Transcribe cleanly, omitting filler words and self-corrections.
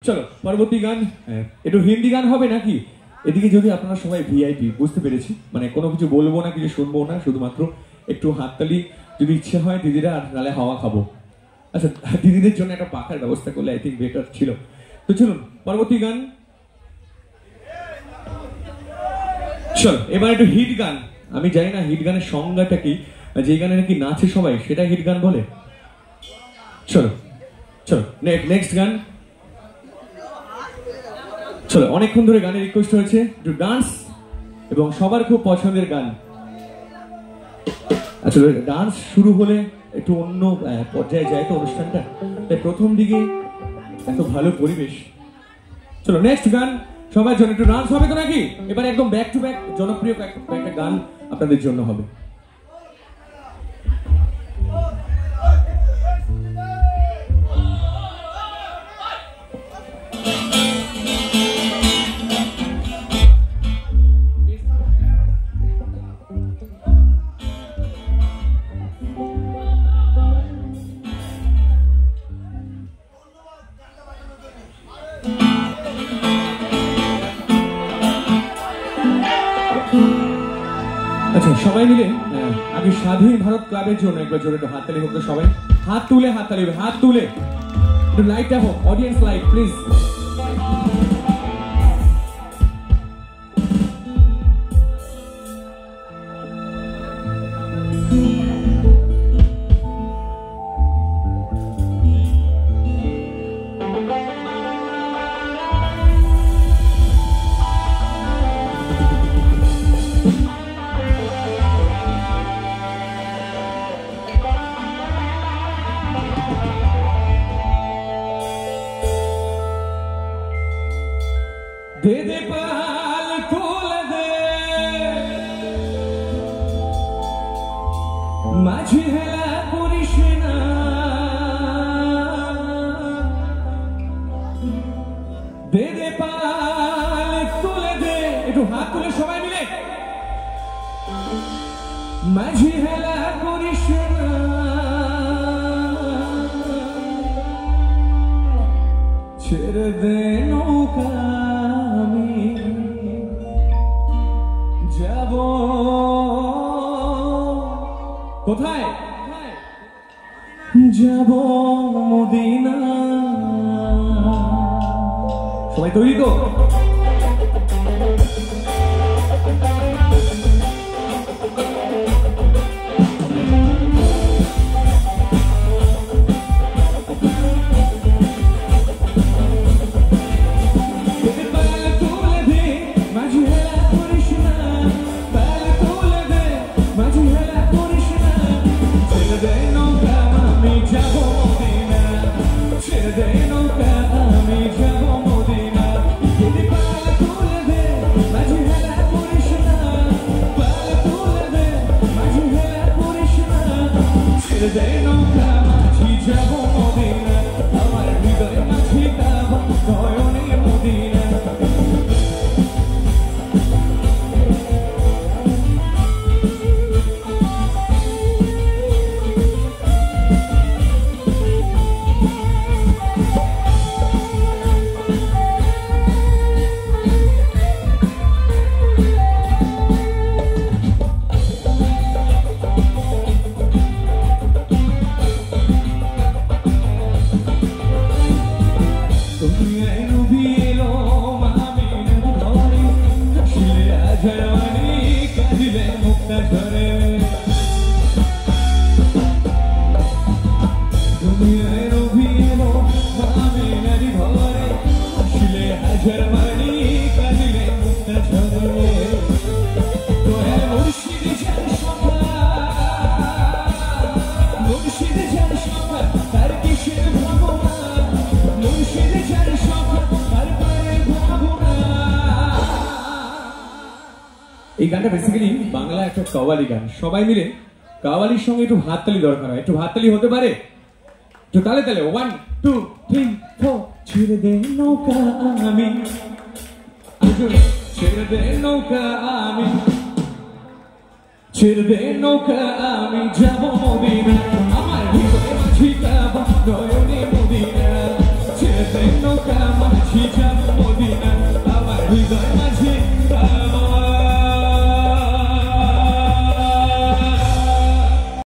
চলো পরবর্তী গান একটু হিন্দি গান হবে নাকি? এদিকে যদি আপনারা সবাই ভিআইপি, বুঝতে পেরেছি, মানে কোনো কিছু বলবো না, কিছু শুনবো না, শুধুমাত্র একটু হাততালি যদি ইচ্ছে হয় দিদিরা, আর নালে হাওয়া খাবো। আচ্ছা, দিদিদের জন্য একটা পাখার ব্যবস্থা করলে আই থিঙ্ক বেটার ছিল। তো চলুন পরবর্তী গান। চলো এবার একটু হিট গান। আমি জানি না হিট গানের সংজ্ঞাটা কি, যে গানে নাকি নাচে সবাই সেটা হিট গান বলে। চলো চলো নেক্সট গান। চলো, অনেকক্ষণ ধরে গানের রিকোয়েস্ট হয়েছে একটু ডান্স, এবং সবার খুব পছন্দের গান। আসলে ডান্স শুরু হলে একটু অন্য পর্যায়ে যায় তো অনুষ্ঠানটা, তাই প্রথম দিকে এত ভালো পরিবেশ। চলো নেক্সট গান, সবার জন্য একটু ডান্স হবে তো নাকি? এবার একদম ব্যাক টু ব্যাক জনপ্রিয় একটা গান আপনাদের জন্য হবে। আচ্ছা, সবাই মিলে আগে স্বাধীন ভারত ক্লাবের জন্য একবার জোরে একটু হাততালি হোক তো সবাই। হাত তুলে হাততালি হবে, হাত তুলে একটু লাইটটা হোক, অডিয়েন্স লাইট প্লিজ। दे दे पाल खोल दे माझी हेला पुरुषना दे दे पाल खोल दे একটু হাত তুলে সবাই মিলে माझी हेला पुरुषना ছেড়ে দে নৌকা কোথায় যাব মদিনা। সবাই তৈরি তো? এই গানটা বেসিক্যালি বাংলা একটা কাওয়ালি গান। সবাই মিলে কাওয়ালির সঙ্গে একটু হাততালি দরকার হয়। একটু হাততালি হতে পারে? একটু তালে তালে 1 2 3 4 ছেড়ে দে নৌকা আমি, ছেড়ে দে নৌকা আমি, ছেড়ে দে নৌকা আমি যাব মদিনা, আমার হৃদয়ে মাঝি কাবা নয়নে মদিনা, ছেড়ে দে নৌকা হৃদয়